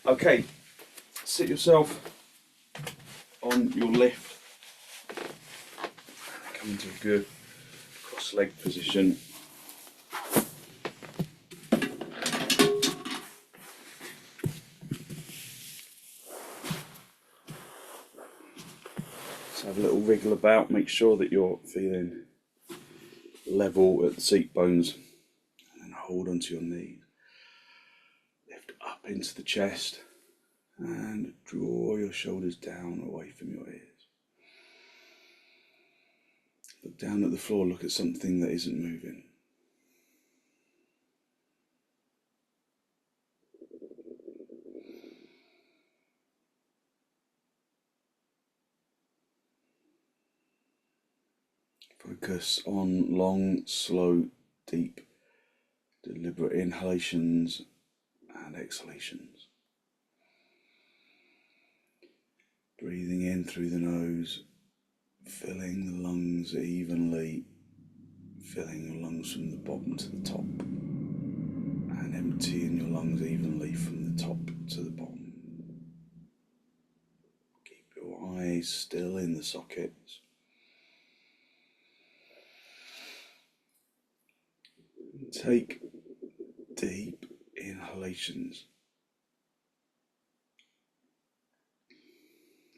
Okay, sit yourself on your lift. Come into a good cross-legged position. Let's have a little wriggle about, make sure that you're feeling level at the seat bones, and then hold onto your knees. Lift up into the chest and draw your shoulders down away from your ears. Look down at the floor, look at something that isn't moving. Focus on long, slow, deep, deliberate inhalations and exhalations. Breathing in through the nose, filling the lungs evenly, filling your lungs from the bottom to the top, and emptying your lungs evenly from the top to the bottom. Keep your eyes still in the sockets. Take deep inhalations,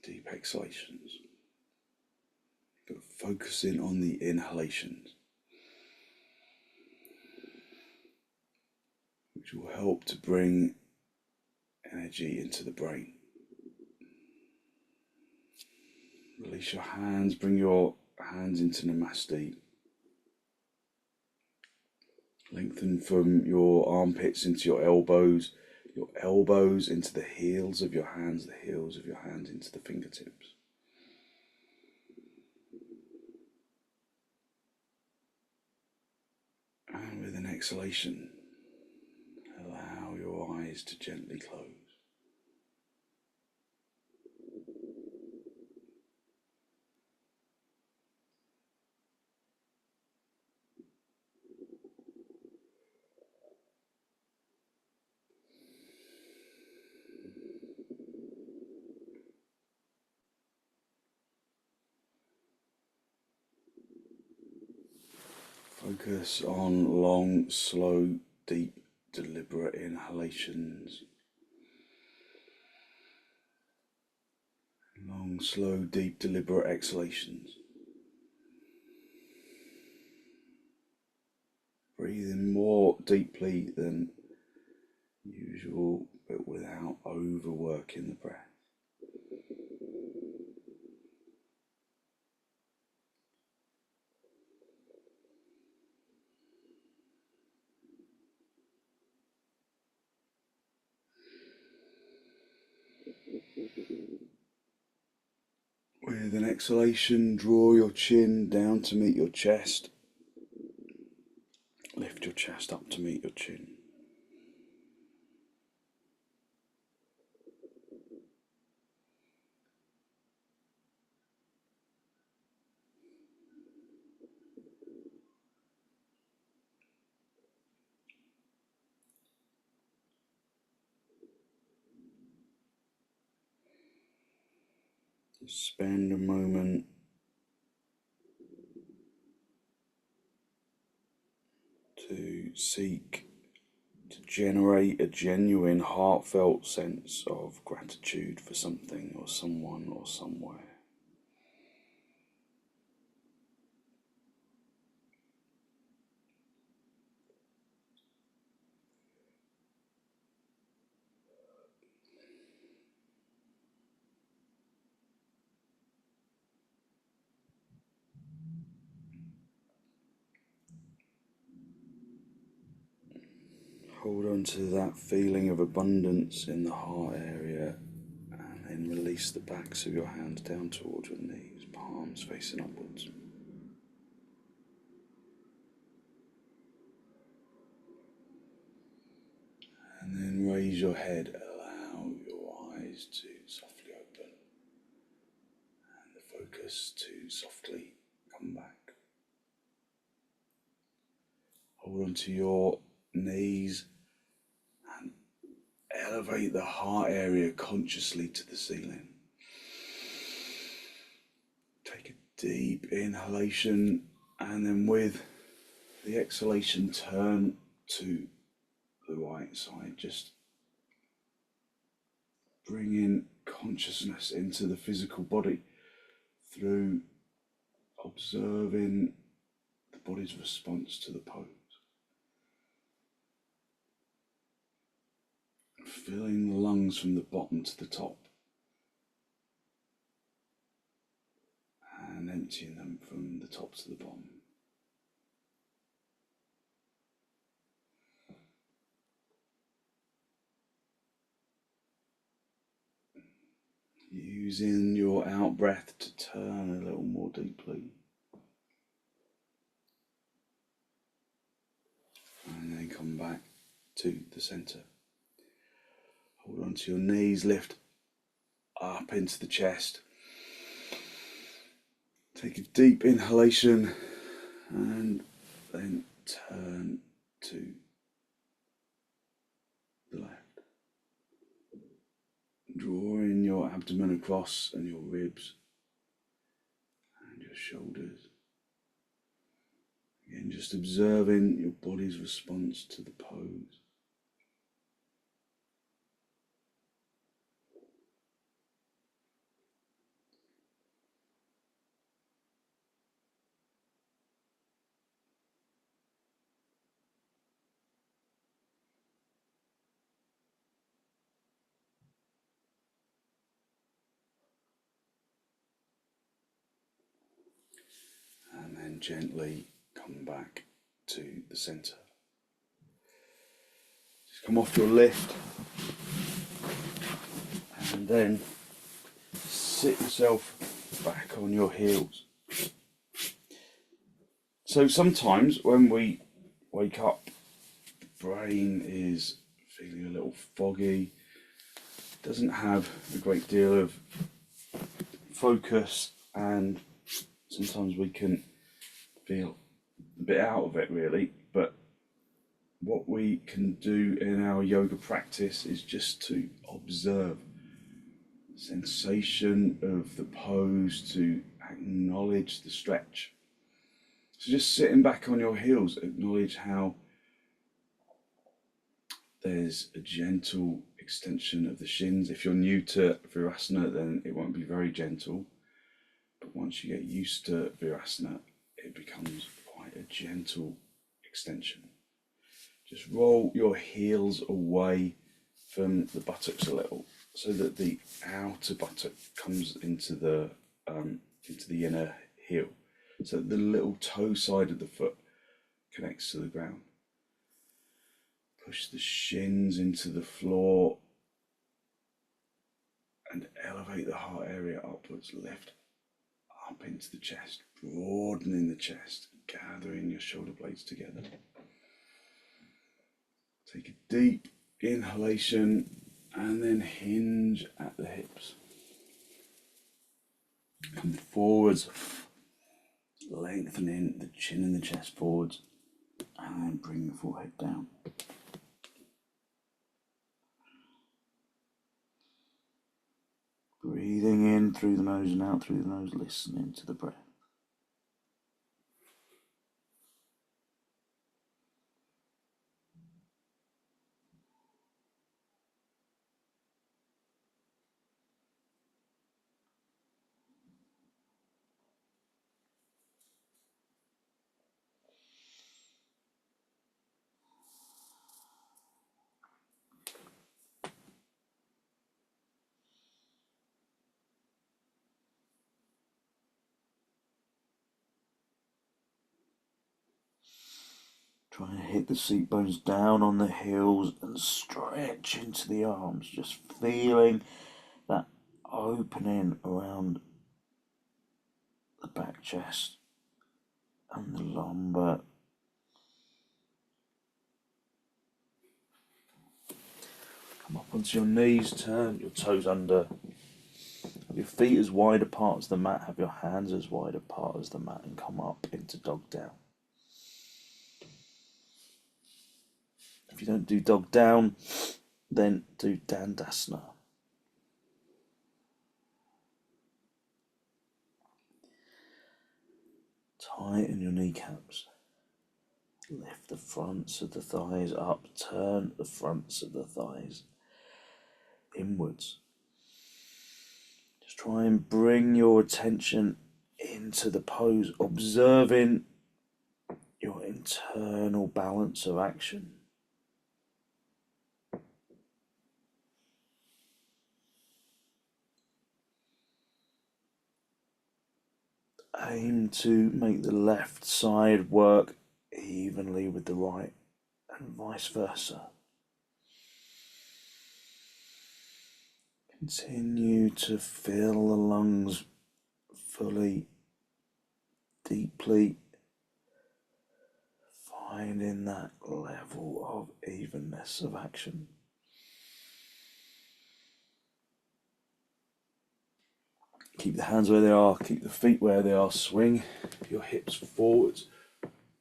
deep exhalations. But focusing on the inhalations, which will help to bring energy into the brain. Release your hands, bring your hands into Namaste. Lengthen from your armpits into your elbows into the heels of your hands, the heels of your hands into the fingertips. And with an exhalation, allow your eyes to gently close. Focus on long, slow, deep, deliberate inhalations. Long, slow, deep, deliberate exhalations. Breathe in more deeply than usual, but without overworking the breath. With an exhalation, draw your chin down to meet your chest. Lift your chest up to meet your chin. Spend a moment to seek to generate a genuine, heartfelt sense of gratitude for something or someone or somewhere. Hold on to that feeling of abundance in the heart area, and then release the backs of your hands down towards your knees, palms facing upwards. And then raise your head, allow your eyes to softly open, and the focus to softly come back. Hold on to your knees and elevate the heart area consciously to the ceiling. Take a deep inhalation, and then with the exhalation, turn to the right side. Just bringing consciousness into the physical body through observing the body's response to the pose. Filling the lungs from the bottom to the top and emptying them from the top to the bottom. Using your out breath to turn a little more deeply. And then come back to the centre. Hold on to your knees, lift up into the chest. Take a deep inhalation and then turn to the left. Drawing your abdomen across and your ribs and your shoulders. Again, just observing your body's response to the pose. And then gently come back to the centre. Just come off your lift and then sit yourself back on your heels. So sometimes when we wake up, the brain is feeling a little foggy, doesn't have a great deal of focus, and sometimes we can feel a bit out of it really. But what we can do in our yoga practice is just to observe the sensation of the pose, to acknowledge the stretch. So just sitting back on your heels, acknowledge how there's a gentle extension of the shins. If you're new to virasana, then it won't be very gentle. But once you get used to virasana, it becomes quite a gentle extension. Just roll your heels away from the buttocks a little, so that the outer buttock comes into the inner heel, so that the little toe side of the foot connects to the ground. Push the shins into the floor and elevate the heart area upwards. Lift up into the chest, broadening the chest, gathering your shoulder blades together. Take a deep inhalation and then hinge at the hips. Come forwards, lengthening the chin and the chest forwards, and then bring the forehead down. Breathing in through the nose and out through the nose, listening to the breath. Trying to hit the seat bones down on the heels and stretch into the arms, just feeling that opening around the back chest and the lumbar. Come up onto your knees, turn your toes under. Have your feet as wide apart as the mat, have your hands as wide apart as the mat, and come up into dog down. If you don't do dog down, Then do dandasana. Tighten your kneecaps. Lift the fronts of the thighs up. Turn the fronts of the thighs inwards. Just try and bring your attention into the pose, observing your internal balance of action. Aim to make the left side work evenly with the right and vice versa. Continue to fill the lungs fully, deeply, finding that level of evenness of action. Keep the hands where they are, keep the feet where they are, swing your hips forwards,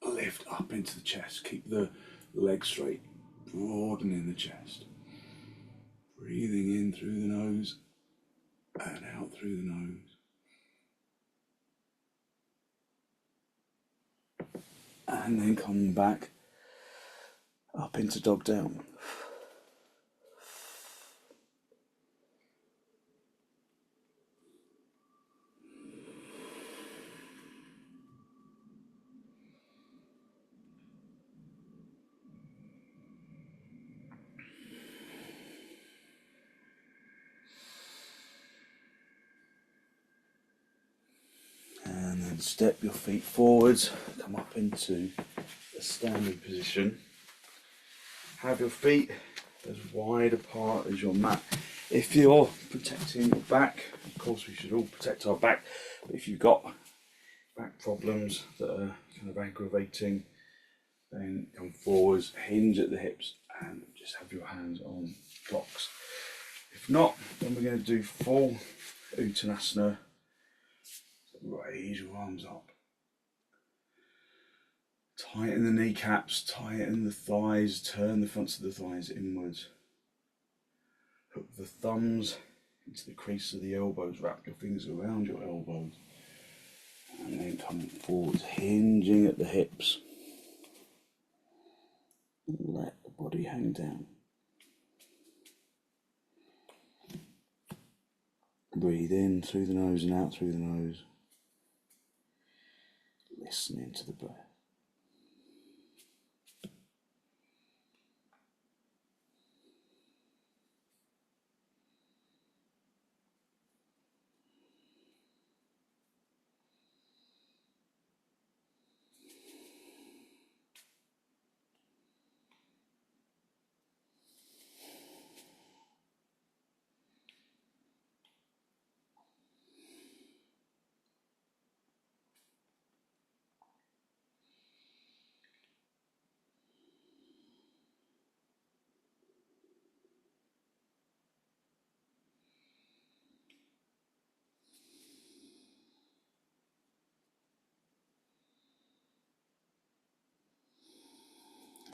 lift up into the chest, keep the legs straight, broadening the chest. Breathing in through the nose and out through the nose. And then coming back up into dog down. And then step your feet forwards, come up into a standing position. Have your feet as wide apart as your mat. If you're protecting your back, of course we should all protect our back, but if you've got back problems that are kind of aggravating, then come forwards, hinge at the hips and just have your hands on blocks. If not, then we're going to do full uttanasana. Raise your arms up. Tighten the kneecaps, tighten the thighs, turn the fronts of the thighs inwards. Hook the thumbs into the crease of the elbows, wrap your fingers around your elbows. And then come forwards, hinging at the hips. Let the body hang down. Breathe in through the nose and out through the nose. Listening to the breath.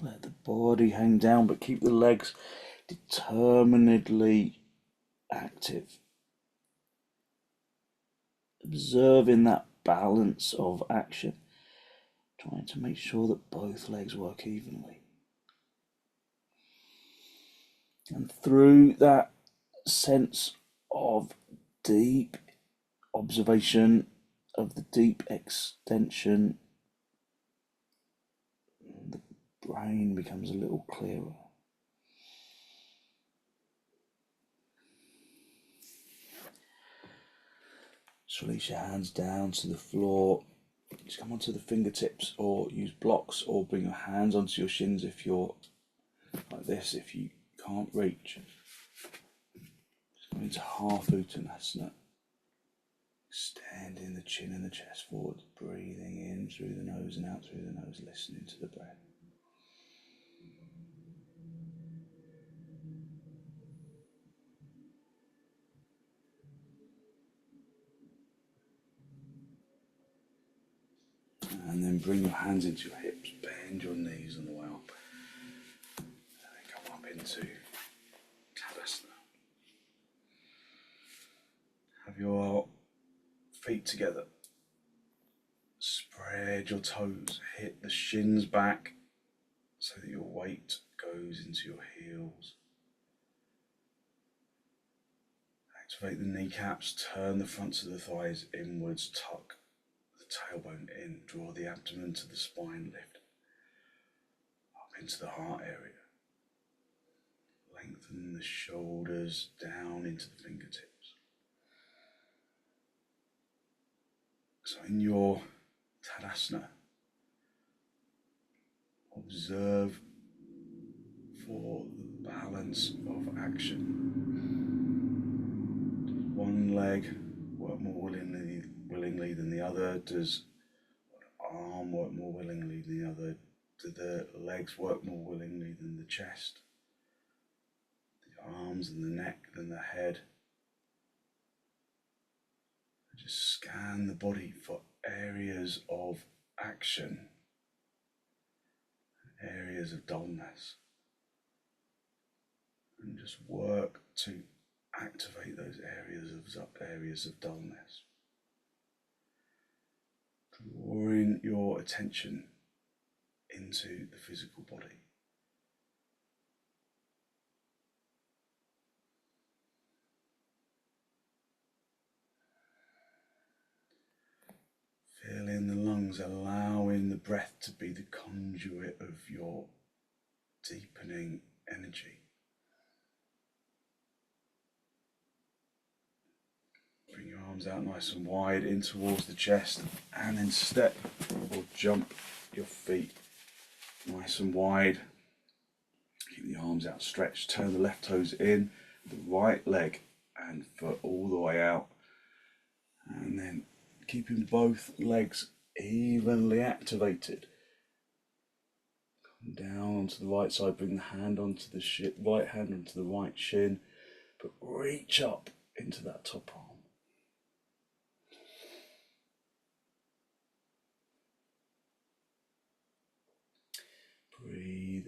Let the body hang down, but keep the legs determinedly active. Observing that balance of action, trying to make sure that both legs work evenly. And through that sense of deep observation, of the deep extension, the brain becomes a little clearer. Just release your hands down to the floor. Just come onto the fingertips or use blocks or bring your hands onto your shins if you're like this, if you can't reach. Just go into half uttanasana. Extending the chin and the chest forward, breathing in through the nose and out through the nose, listening to the breath. And then bring your hands into your hips, bend your knees on the way up. And then come up into Have your feet together. Spread your toes, hit the shins back so that your weight goes into your heels. Activate the kneecaps, turn the fronts of the thighs inwards, tuck the tailbone in, draw the abdomen to the spine, lift up into the heart area. Lengthen the shoulders down into the fingertips. So in your Tadasana, observe for the balance of action. Does one leg work more willingly than the other? Does one arm work more willingly than the other? Do the legs work more willingly than the chest? The arms and the neck than the head? Just scan the body for areas of action, areas of dullness, and just work to activate those areas of dullness. Drawing your attention into the physical body. Feel in the lungs, allowing the breath to be the conduit of your deepening energy. Bring your arms out nice and wide in towards the chest, and then step or jump your feet nice and wide. Keep the arms outstretched, turn the left toes in, the right leg and foot all the way out, and then keeping both legs evenly activated. Come down onto the right side, bring the hand onto the right hand onto the right shin, but reach up into that top arm. Breathe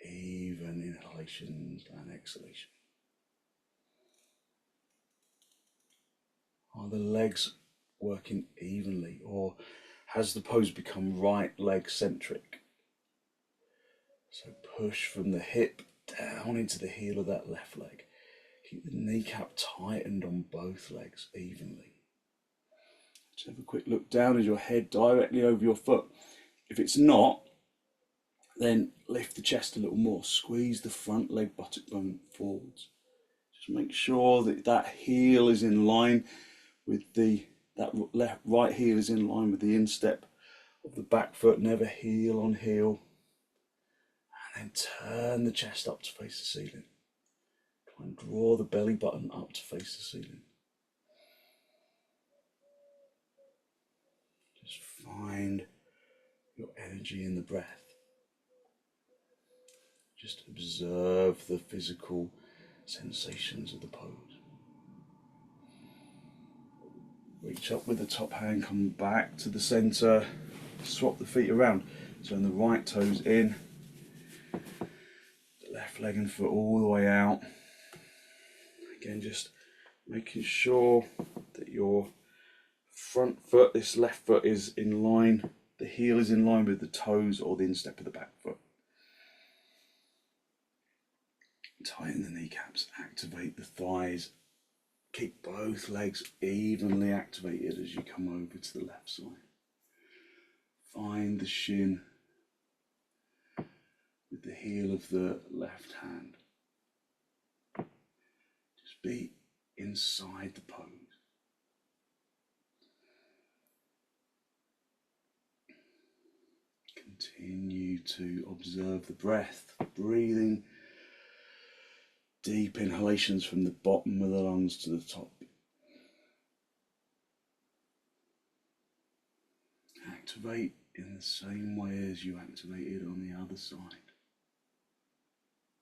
even inhalations and exhalations. Are the legs working evenly, or has the pose become right leg centric? So push from the hip down into the heel of that left leg. Keep the kneecap tightened on both legs evenly. Just have a quick look down. Is your head directly over your foot? If it's not, then lift the chest a little more. Squeeze the front leg buttock bone forwards. Just make sure that that heel is in line with right heel is in line with the instep of the back foot. Never heel on heel. And then turn the chest up to face the ceiling. Try and draw the belly button up to face the ceiling. Just find your energy in the breath. Just observe the physical sensations of the pose. Reach up with the top hand, come back to the center, swap the feet around. Turn the right toes in, the left leg and foot all the way out. Again, just making sure that your front foot, this left foot, is in line, the heel is in line with the toes or the instep of the back foot. Tighten the kneecaps, activate the thighs. Keep both legs evenly activated as you come over to the left side. Find the shin with the heel of the left hand. Just be inside the pose. Continue to observe the breath, breathing. Deep inhalations from the bottom of the lungs to the top. Activate in the same way as you activated on the other side.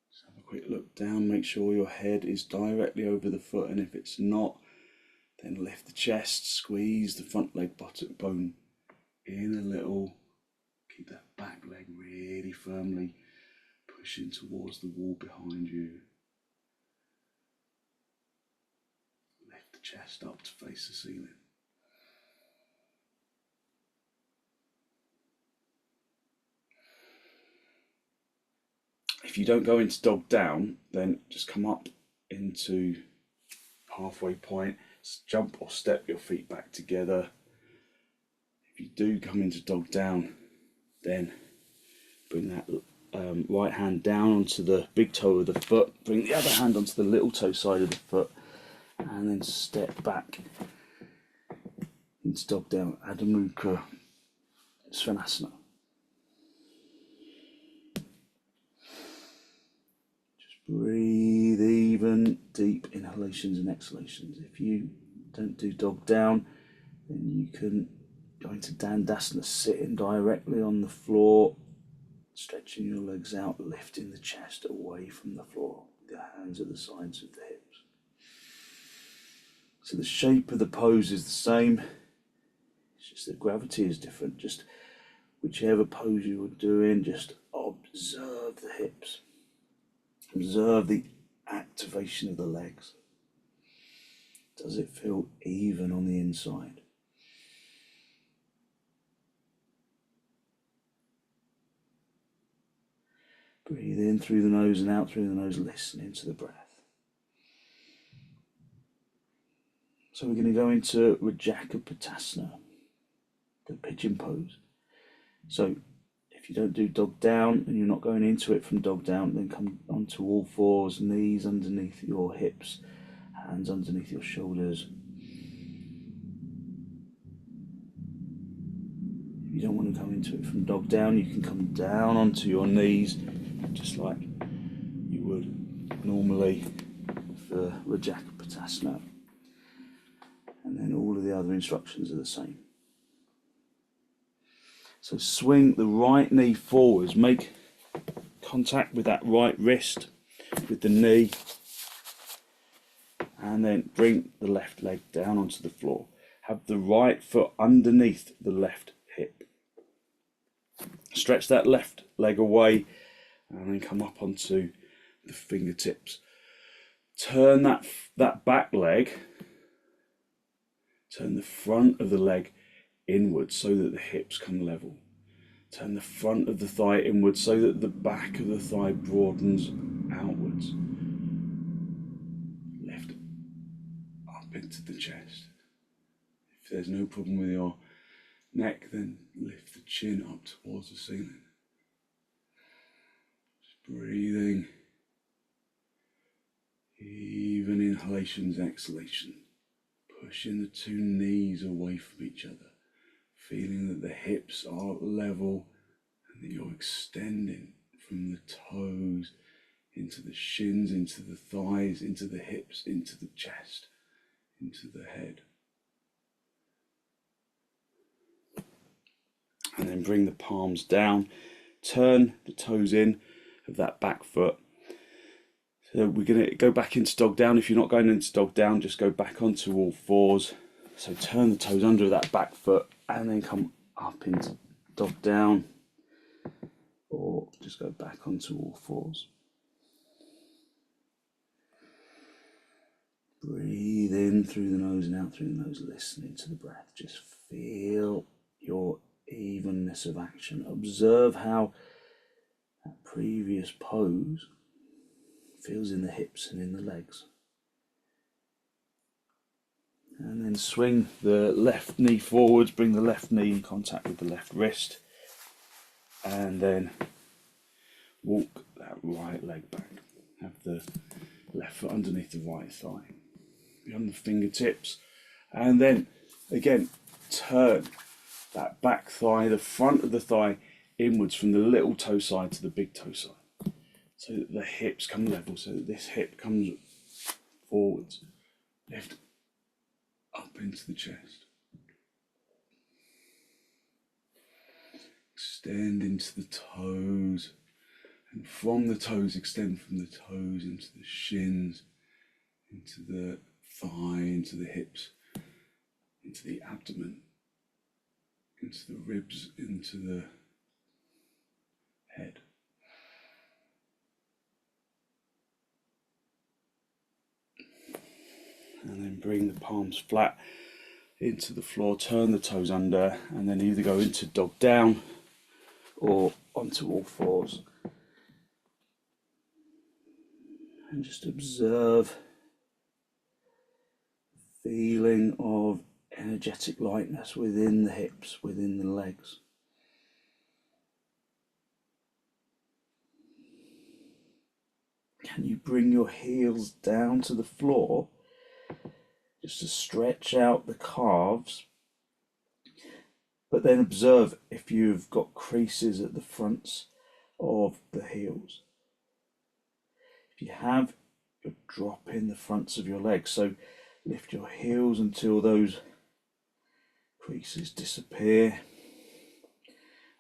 Just have a quick look down, make sure your head is directly over the foot, and if it's not, then lift the chest, squeeze the front leg buttock bone in a little. Keep that back leg really firmly pushing towards the wall behind you. Lift the chest up to face the ceiling. If you don't go into dog down, then just come up into halfway point, jump or step your feet back together. If you do come into dog down, then bring that right hand down onto the big toe of the foot, bring the other hand onto the little toe side of the foot, and then step back into dog down, Adho Mukha Svanasana. Breathe even deep inhalations and exhalations. If you don't do dog down, then you can go into dandasana, sitting directly on the floor, stretching your legs out, lifting the chest away from the floor, with your hands at the sides of the hips. So the shape of the pose is the same, it's just that gravity is different. Just whichever pose you were doing, just observe the hips. Observe the activation of the legs. Does it feel even on the inside? Breathe in through the nose and out through the nose, listening to the breath. So we're going to go into rajakapotasana, the pigeon pose. So if you don't do dog down and you're not going into it from dog down, then come onto all fours, knees underneath your hips, hands underneath your shoulders. If you don't want to come into it from dog down, you can come down onto your knees, just like you would normally for rajakapotasana. And then all of the other instructions are the same. So swing the right knee forwards, make contact with that right wrist, with the knee, and then bring the left leg down onto the floor. Have the right foot underneath the left hip. Stretch that left leg away and then come up onto the fingertips. Turn that back leg, turn the front of the leg inwards so that the hips come level. Turn the front of the thigh inwards so that the back of the thigh broadens outwards. Lift up into the chest. If there's no problem with your neck, then lift the chin up towards the ceiling. Just breathing. Even inhalations, exhalations. Pushing the two knees away from each other. Feeling that the hips are level and that you're extending from the toes into the shins, into the thighs, into the hips, into the chest, into the head. And then bring the palms down, turn the toes in of that back foot. So we're going to go back into dog down. If you're not going into dog down, just go back onto all fours. So turn the toes under that back foot and then come up into dog down, or just go back onto all fours. Breathe in through the nose and out through the nose, listening to the breath. Just feel your evenness of action. Observe how that previous pose feels in the hips and in the legs. And then swing the left knee forwards, bring the left knee in contact with the left wrist, and then walk that right leg back. Have the left foot underneath the right thigh, beyond the fingertips, and then again turn that back thigh, the front of the thigh inwards from the little toe side to the big toe side, so that the hips come level, so that this hip comes forwards. Lift up into the chest. Extend into the toes, and from the toes, extend from the toes into the shins, into the thigh, into the hips, into the abdomen, into the ribs, into the head. And then bring the palms flat into the floor, turn the toes under, and then either go into dog down or onto all fours. And just observe the feeling of energetic lightness within the hips, within the legs. Can you bring your heels down to the floor just to stretch out the calves, but then observe if you've got creases at the fronts of the heels. If you have, you'll drop in the fronts of your legs, so lift your heels until those creases disappear,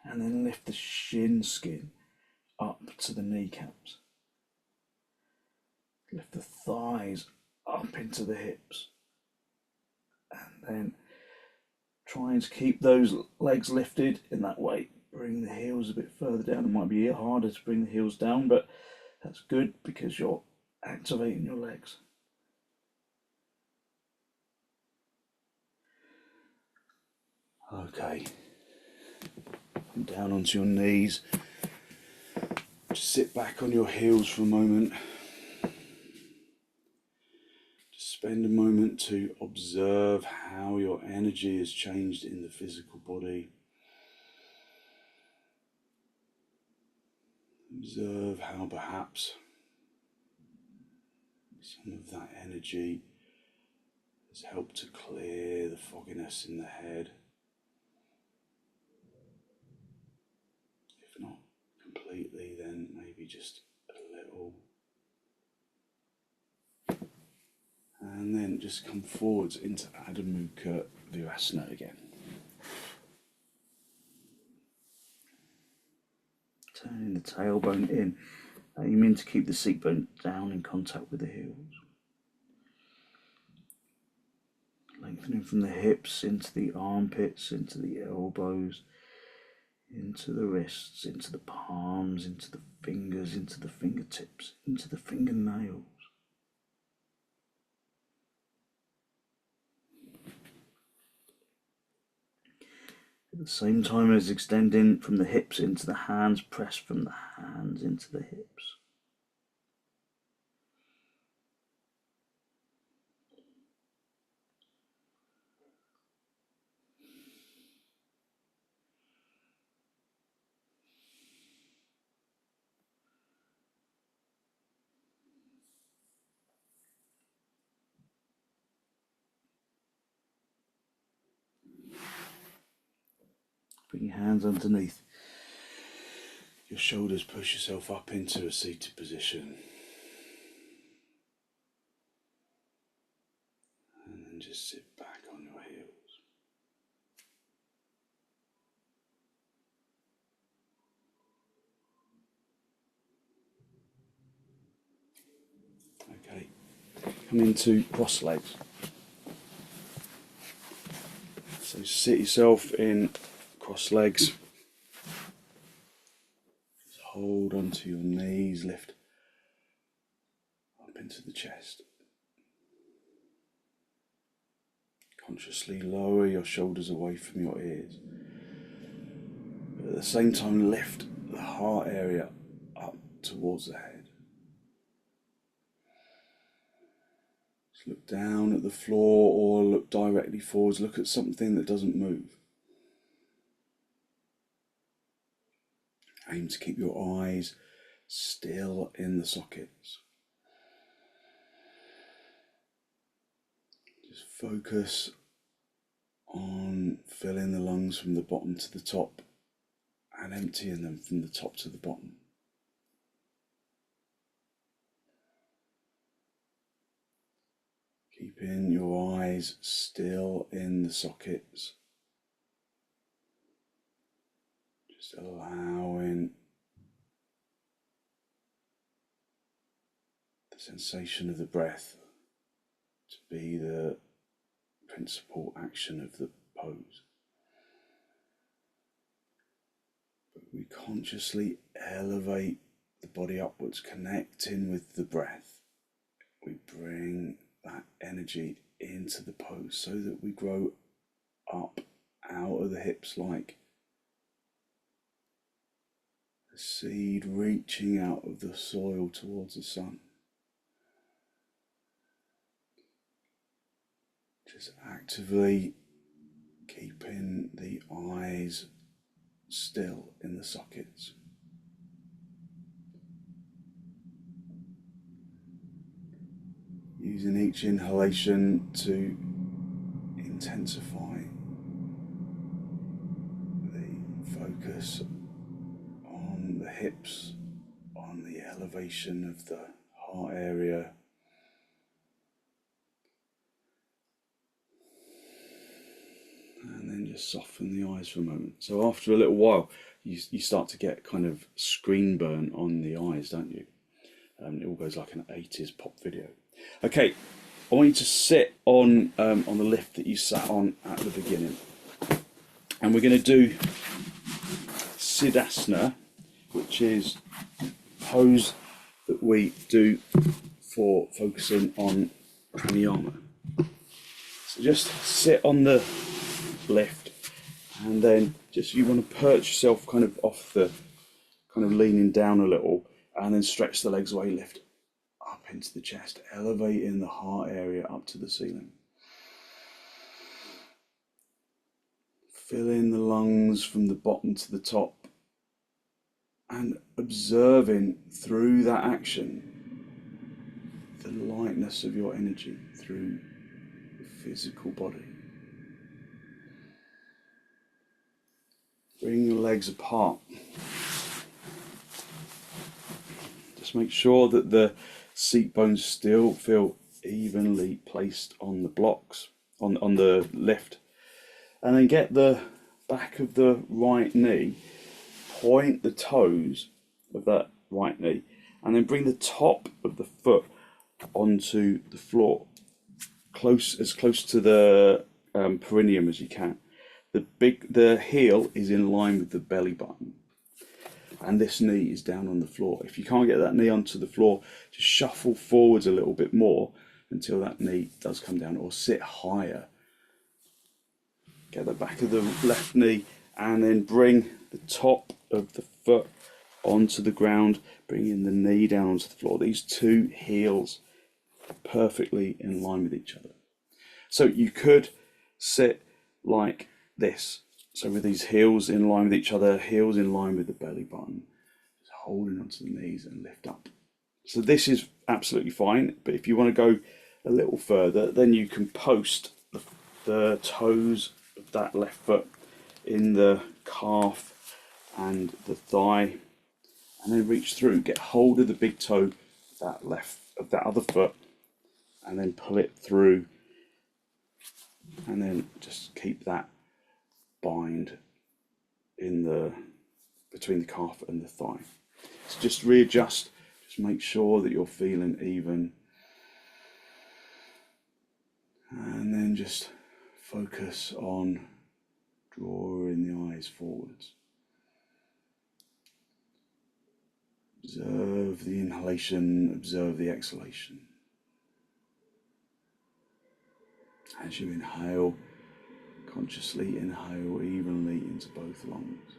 and then lift the shin skin up to the kneecaps. Lift the thighs up into the hips, and then try and keep those legs lifted in that way. Bring the heels a bit further down. It might be harder to bring the heels down, but that's good because you're activating your legs. Okay, come down onto your knees. Just sit back on your heels for a moment. Just spend a moment to observe how your energy has changed in the physical body. Observe how perhaps some of that energy has helped to clear the fogginess in the head. If not completely, then maybe just a little. And then just come forwards into Adho Mukha Virasana again. Turning the tailbone in, aiming to keep the seat bone down in contact with the heels. Lengthening from the hips into the armpits, into the elbows, into the wrists, into the palms, into the fingers, into the fingertips, into the fingernails. At the same time as extending from the hips into the hands, press from the hands into the hips. Bring your hands underneath your shoulders, push yourself up into a seated position. And then just sit back on your heels. Okay, come into cross legs. So sit yourself in cross legs. Just hold onto your knees, lift up into the chest. Consciously lower your shoulders away from your ears. But at the same time, lift the heart area up towards the head. Just look down at the floor or look directly forwards. Look at something that doesn't move. Aim to keep your eyes still in the sockets. Just focus on filling the lungs from the bottom to the top and emptying them from the top to the bottom. Keeping your eyes still in the sockets. Just allowing the sensation of the breath to be the principal action of the pose. But we consciously elevate the body upwards, connecting with the breath. We bring that energy into the pose so that we grow up out of the hips like a seed reaching out of the soil towards the sun. Just actively keeping the eyes still in the sockets. Using each inhalation to intensify the focus on the hips, on the elevation of the heart area. And then just soften the eyes for a moment. So after a little while, you start to get kind of screen burn on the eyes, don't you? It all goes like an 80s pop video. Okay, I want you to sit on the lift that you sat on at the beginning. And we're going to do siddhasana, which is a pose that we do for focusing on pranayama. So just sit on the lift, and then just you want to perch yourself kind of off the, kind of leaning down a little, and then stretch the legs away, lift up into the chest, elevating the heart area up to the ceiling. Filling the lungs from the bottom to the top, and observing through that action the lightness of your energy through the physical body. Bring your legs apart. Just make sure that the seat bones still feel evenly placed on the blocks, on the lift. And then get the back of the right knee, point the toes of that right knee, and then bring the top of the foot onto the floor, as close to the perineum as you can. The heel is in line with the belly button, and this knee is down on the floor. If you can't get that knee onto the floor, just shuffle forwards a little bit more until that knee does come down, or sit higher. Get the back of the left knee, and then bring the top of the foot onto the ground, bringing the knee down onto the floor. These two heels are perfectly in line with each other. So you could sit like this. So with these heels in line with each other, heels in line with the belly button, just holding onto the knees and lift up. So this is absolutely fine, but if you want to go a little further, then you can post the toes of that left foot in the calf and the thigh, and then reach through, get hold of the big toe of that other foot, and then pull it through, and then just keep that bind in between the calf and the thigh. So just readjust, just make sure that you're feeling even, and then just focus on drawing the eyes forwards. Observe the inhalation, observe the exhalation. As you inhale, consciously inhale evenly into both lungs.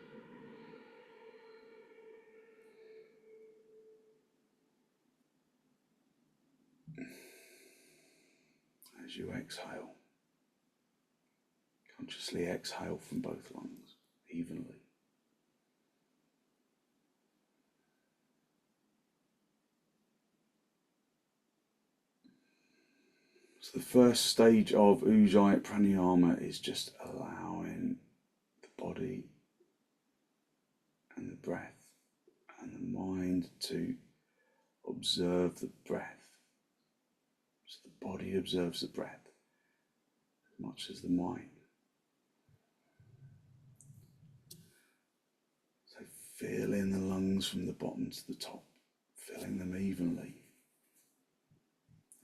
As you exhale, consciously exhale from both lungs evenly. So the first stage of ujjayi pranayama is just allowing the body and the breath and the mind to observe the breath. So the body observes the breath as much as the mind. So filling the lungs from the bottom to the top, filling them evenly.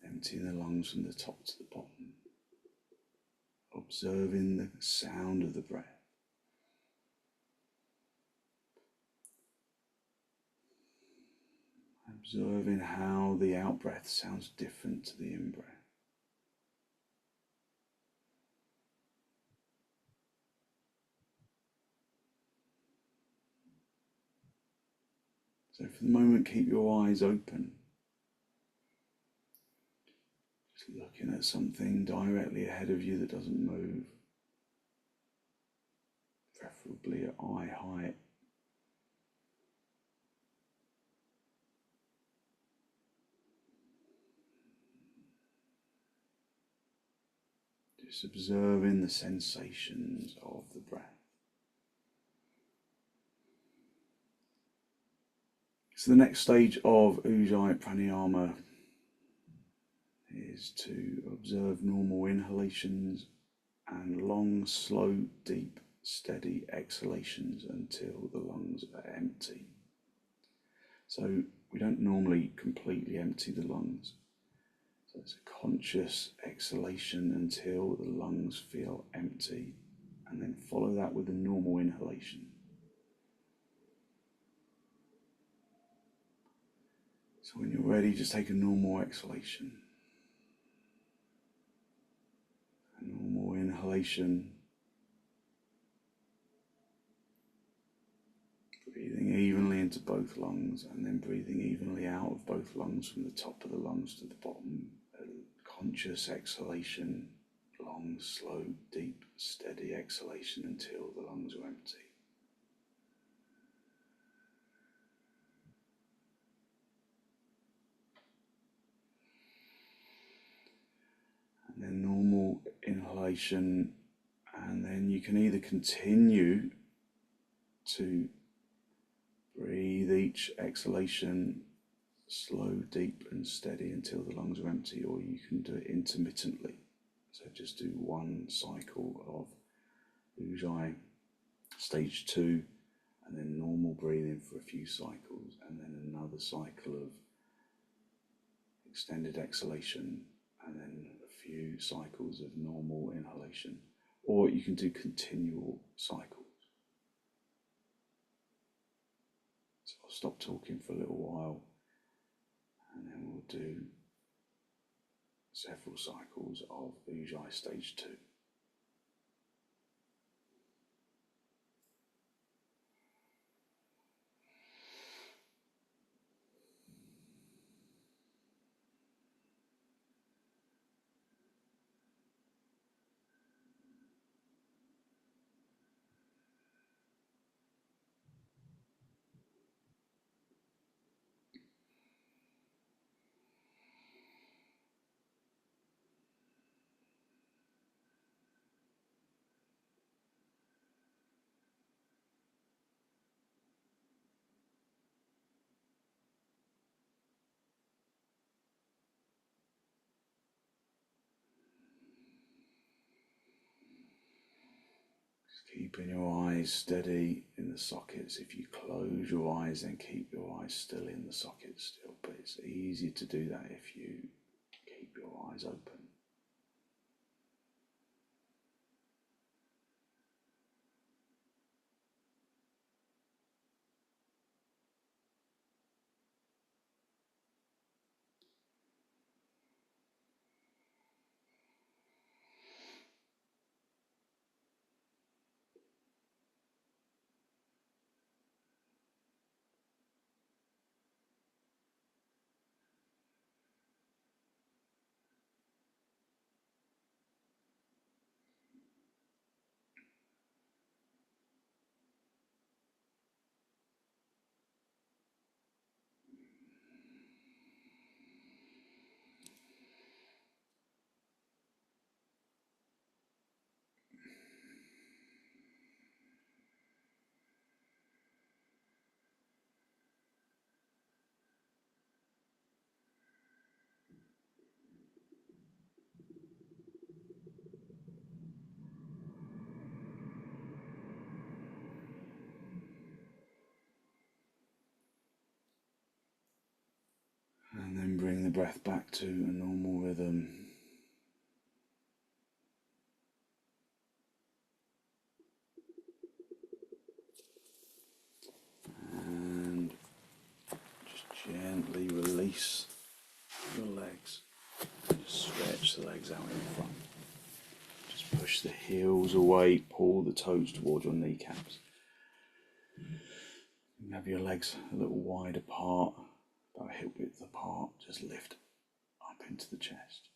Emptying the lungs from the top to the bottom. Observing the sound of the breath. Observing how the out-breath sounds different to the in-breath. So for the moment, keep your eyes open. Just looking at something directly ahead of you that doesn't move, preferably at eye height. Just observing the sensations of the breath. So the next stage of ujjayi pranayama is to observe normal inhalations and long, slow, deep, steady exhalations until the lungs are empty. So we don't normally completely empty the lungs. So it's a conscious exhalation until the lungs feel empty, and then follow that with a normal inhalation. So when you're ready, just take a normal exhalation. A normal inhalation. Breathing evenly into both lungs and then breathing evenly out of both lungs from the top of the lungs to the bottom. A conscious exhalation, long, slow, deep, steady exhalation until the lungs are empty. And then normal inhalation, and then you can either continue to breathe each exhalation slow, deep and steady until the lungs are empty, or you can do it intermittently. So just do one cycle of ujjayi stage 2, and then normal breathing for a few cycles, and then another cycle of extended exhalation, and then a few cycles of normal inhalation. Or you can do continual cycles. So I'll stop talking for a little while, and then we'll do several cycles of ujjayi stage 2. Keeping your eyes steady in the sockets. If you close your eyes, then keep your eyes still in the sockets still. But it's easier to do that if you keep your eyes open. And then bring the breath back to a normal rhythm. And just gently release your legs. Just stretch the legs out in front. Just push the heels away, pull the toes towards your kneecaps. You have your legs a little wide apart, about hip width apart, just lift up into the chest.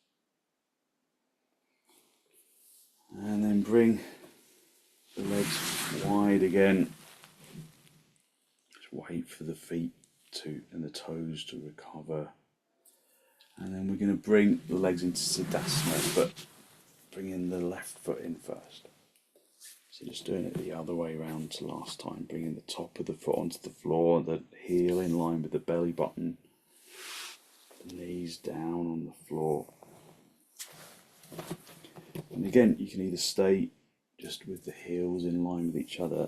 And then bring the legs wide again. Just wait for the feet and the toes to recover. And then we're going to bring the legs into siddhasana, but bringing the left foot in first. So just doing it the other way around to last time, bringing the top of the foot onto the floor, the heel in line with the belly button, the knees down on the floor. And again, you can either stay just with the heels in line with each other,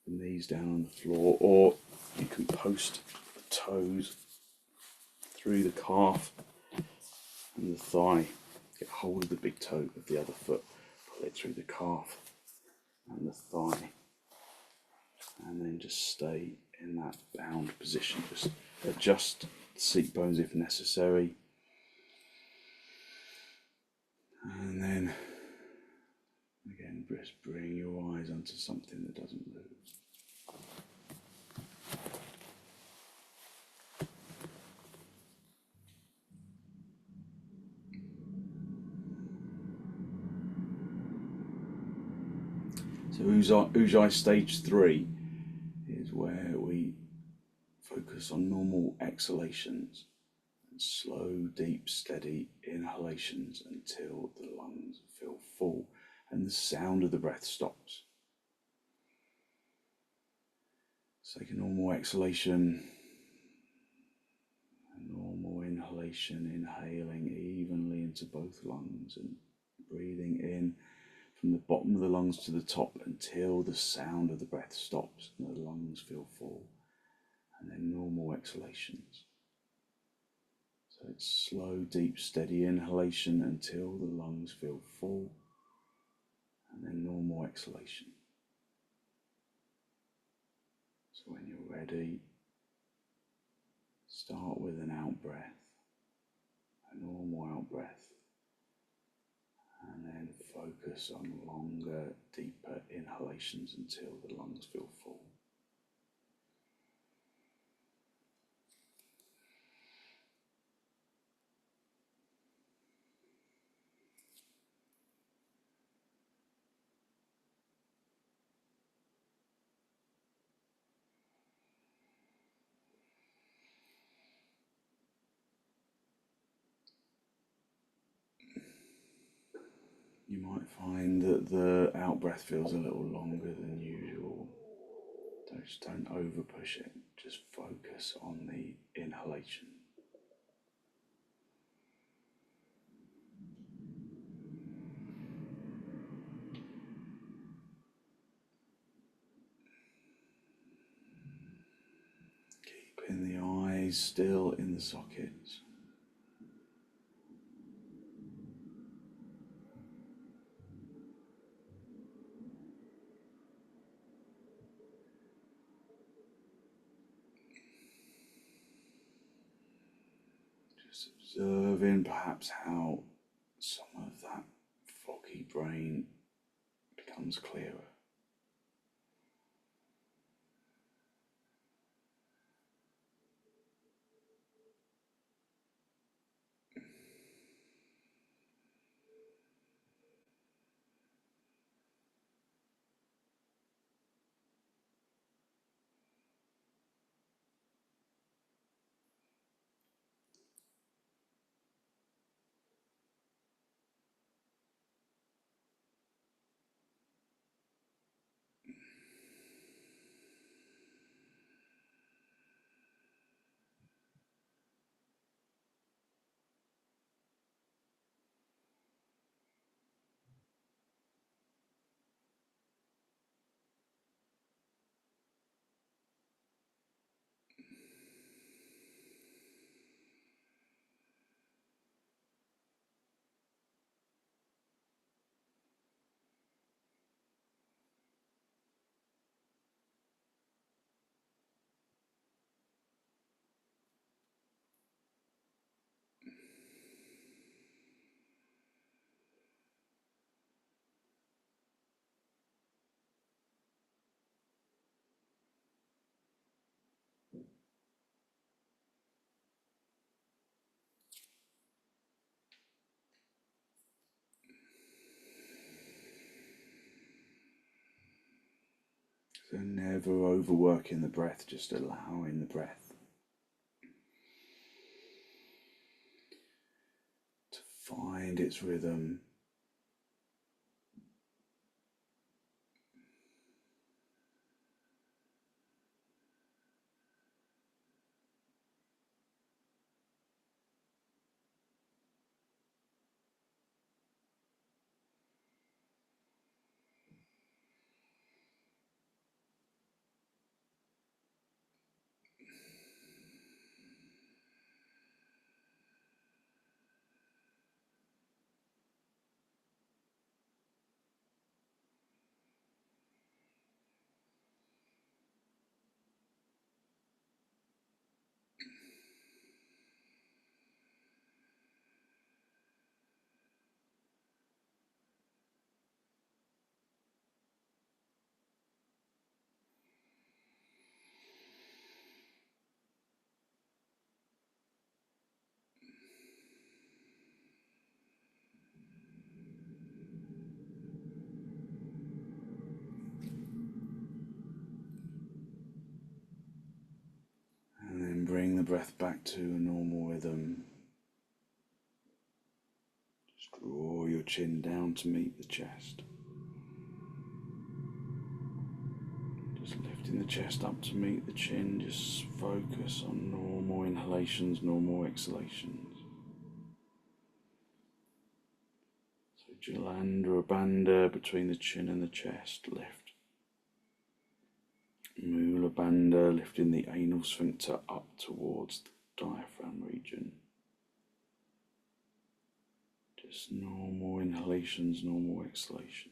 the knees down on the floor, or you can post the toes through the calf and the thigh. Get hold of the big toe of the other foot, pull it through the calf and the thigh, and then just stay in that bound position. Just adjust the seat bones if necessary, and then again just bring your eyes onto something that doesn't move. So Ujjayi stage 3 is where we focus on normal exhalations and slow, deep, steady inhalations until the lungs feel full and the sound of the breath stops. So take a normal exhalation, a normal inhalation, inhaling evenly into both lungs and breathing in from the bottom of the lungs to the top until the sound of the breath stops and the lungs feel full, and then normal exhalations. So it's slow, deep, steady inhalation until the lungs feel full, and then normal exhalation. So when you're ready, start with an out breath, a normal out breath, and then focus on longer, deeper inhalations until the lungs feel full. You might find that the out breath feels a little longer than usual. Just don't over push it, just focus on the inhalation. Keeping the eyes still in the sockets. Just observing perhaps how some of that foggy brain becomes clearer. So never overworking the breath, just allowing the breath to find its rhythm. And then bring the breath back to a normal rhythm. Just draw your chin down to meet the chest. Just lifting the chest up to meet the chin. Just focus on normal inhalations, normal exhalations. So Jalandhara Bandha between the chin and the chest, lift. Mula Bandha, lifting the anal sphincter up towards the diaphragm region. Just normal inhalations, normal exhalations.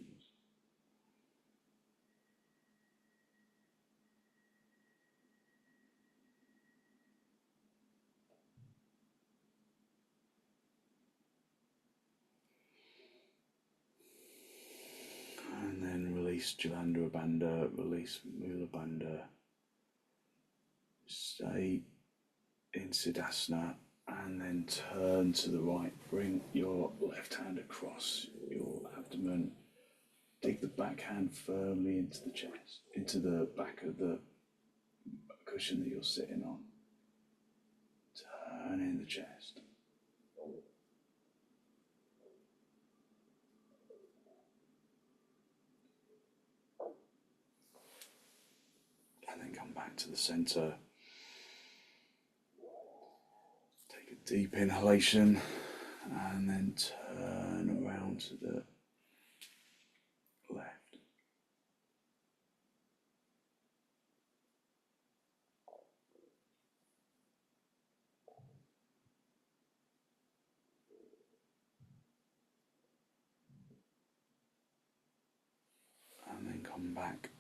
And then release Jalandhara Bandha, release Mula Bandha. Stay in siddhasana and then turn to the right. Bring your left hand across your abdomen. Dig the back hand firmly into the chest, into the back of the cushion that you're sitting on. Turn in the chest. And then come back to the center. Take a deep inhalation and then turn around to the left. And then come back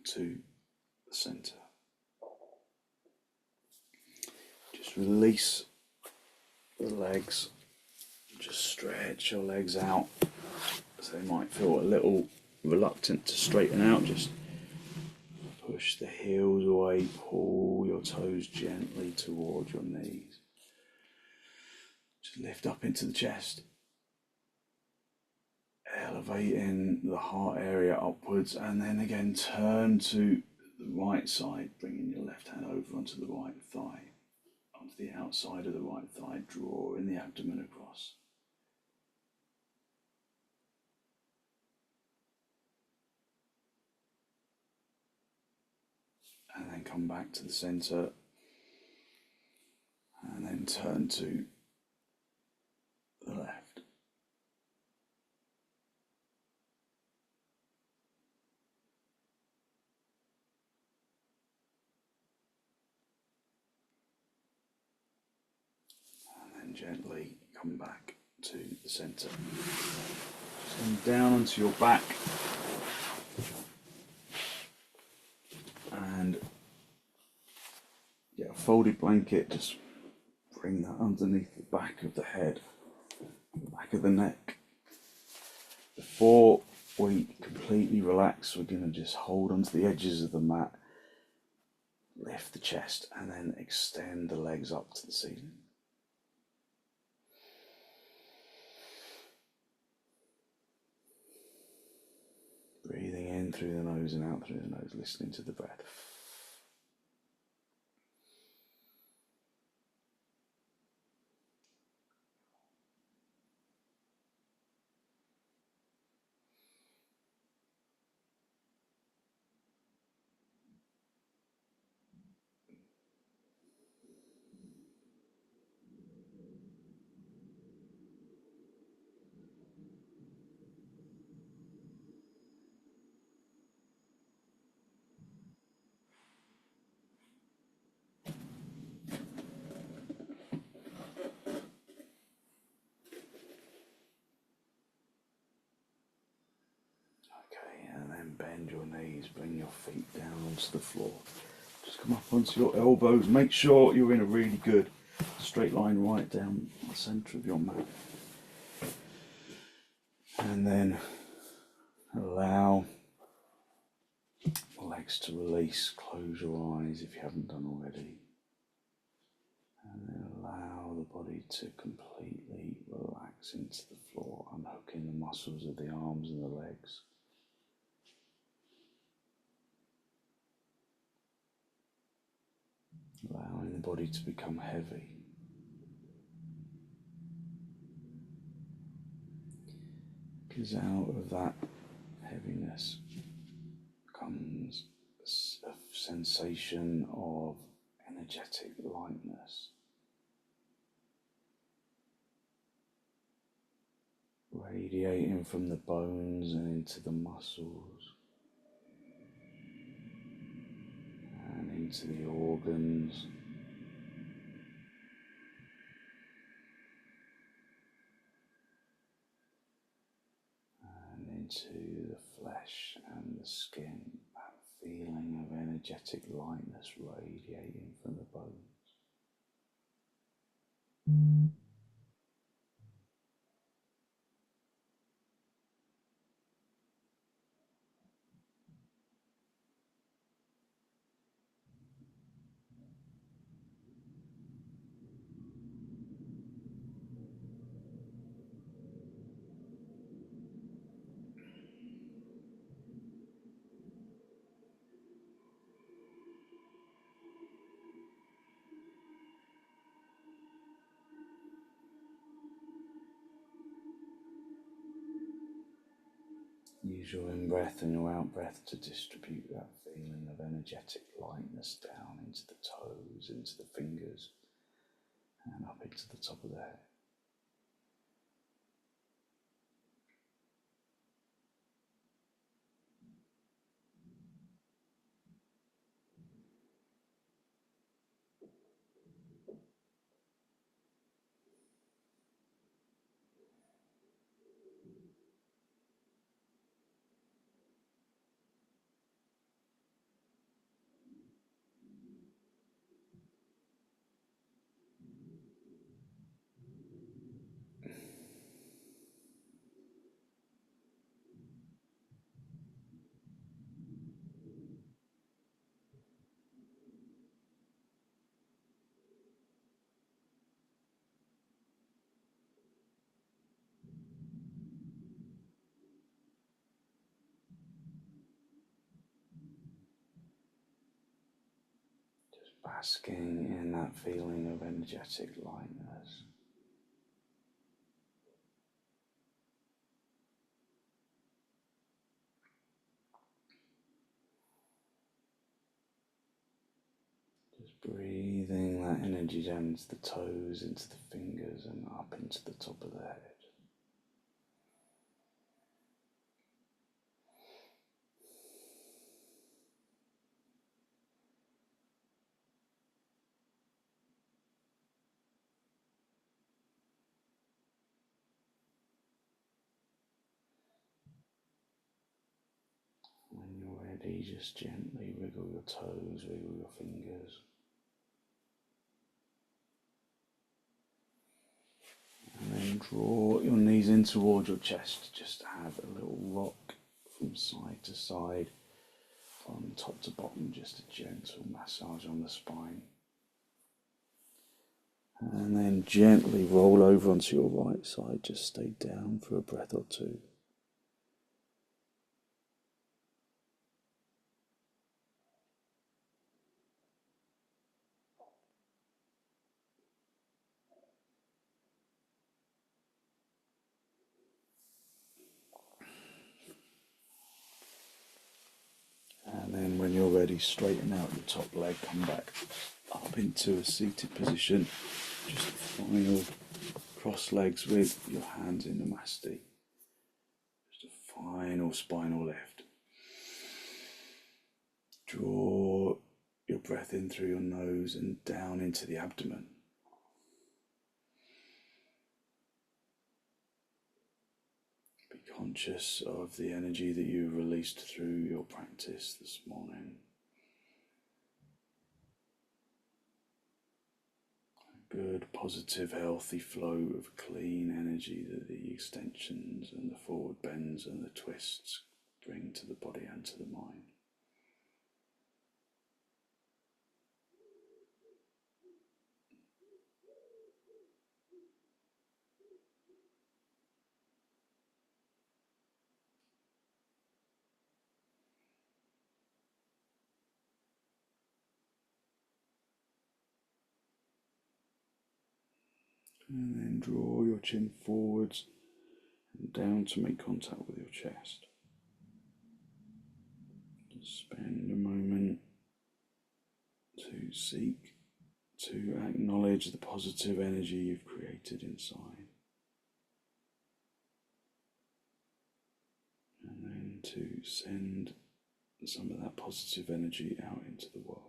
to the center. Just release the legs. Just stretch your legs out. So they might feel a little reluctant to straighten out. Just push the heels away, pull your toes gently towards your knees. Just lift up into the chest. Elevating the heart area upwards, and then again turn to the right side, bringing your left hand over onto the right thigh, onto the outside of the right thigh, drawing the abdomen across. And then come back to the center, and then turn to the left. Gently come back to the center. Just come down onto your back and get a folded blanket. Just bring that underneath the back of the head, the back of the neck. Before we completely relax, we're going to just hold onto the edges of the mat, lift the chest, and then extend the legs up to the ceiling. Breathing in in through the nose and out through the nose, listening to the breath. Okay, and then bend your knees, bring your feet down onto the floor. Just come up onto your elbows. Make sure you're in a really good straight line right down the centre of your mat. And then allow the legs to release. Close your eyes if you haven't done already. And then allow the body to completely relax into the floor, unhooking the muscles of the arms and the legs. Allowing the body to become heavy. Because out of that heaviness comes a sensation of energetic lightness. Radiating from the bones and into the muscles and into the organs. And into the flesh and the skin, that feeling of energetic lightness radiating from the bones. Use your in-breath and your out-breath to distribute that feeling of energetic lightness down into the toes, into the fingers, and up into the top of the head. Basking in that feeling of energetic lightness. Just breathing that energy down into the toes, into the fingers, and up into the top of the head. When you're ready, just gently wiggle your toes, wiggle your fingers. And then draw your knees in towards your chest. Just have a little rock from side to side, from top to bottom, just a gentle massage on the spine. And then gently roll over onto your right side. Just stay down for a breath or two. ready, straighten out your top leg, come back up into a seated position. Just a final cross legs with your hands in Namaste. Just a final spinal lift. Draw your breath in through your nose and down into the abdomen. Be conscious of the energy that you released through your practice this morning. A good, positive, healthy flow of clean energy that the extensions and the forward bends and the twists bring to the body and to the mind. And then draw your chin forwards and down to make contact with your chest. Just spend a moment to seek, to acknowledge the positive energy you've created inside. And then to send some of that positive energy out into the world.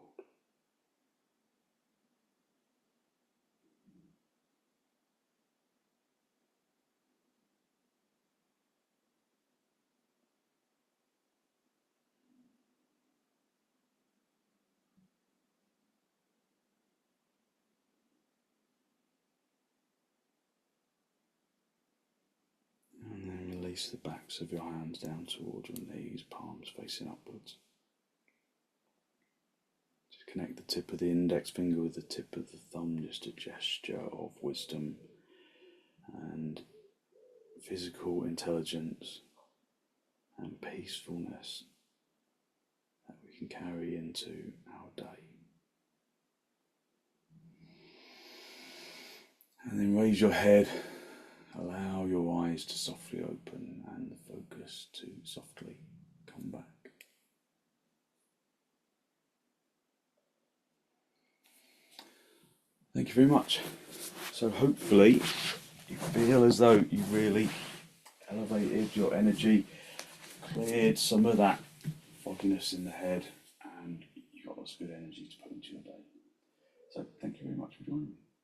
And then release the backs of your hands down towards your knees, palms facing upwards. Just connect the tip of the index finger with the tip of the thumb, just a gesture of wisdom and physical intelligence and peacefulness that we can carry into our day. And then raise your head, allow your eyes to softly open and the focus to softly come back. Thank you very much. So hopefully you feel as though you really elevated your energy, cleared some of that fogginess in the head, and you got lots of good energy to put into your day. So thank you very much for joining me.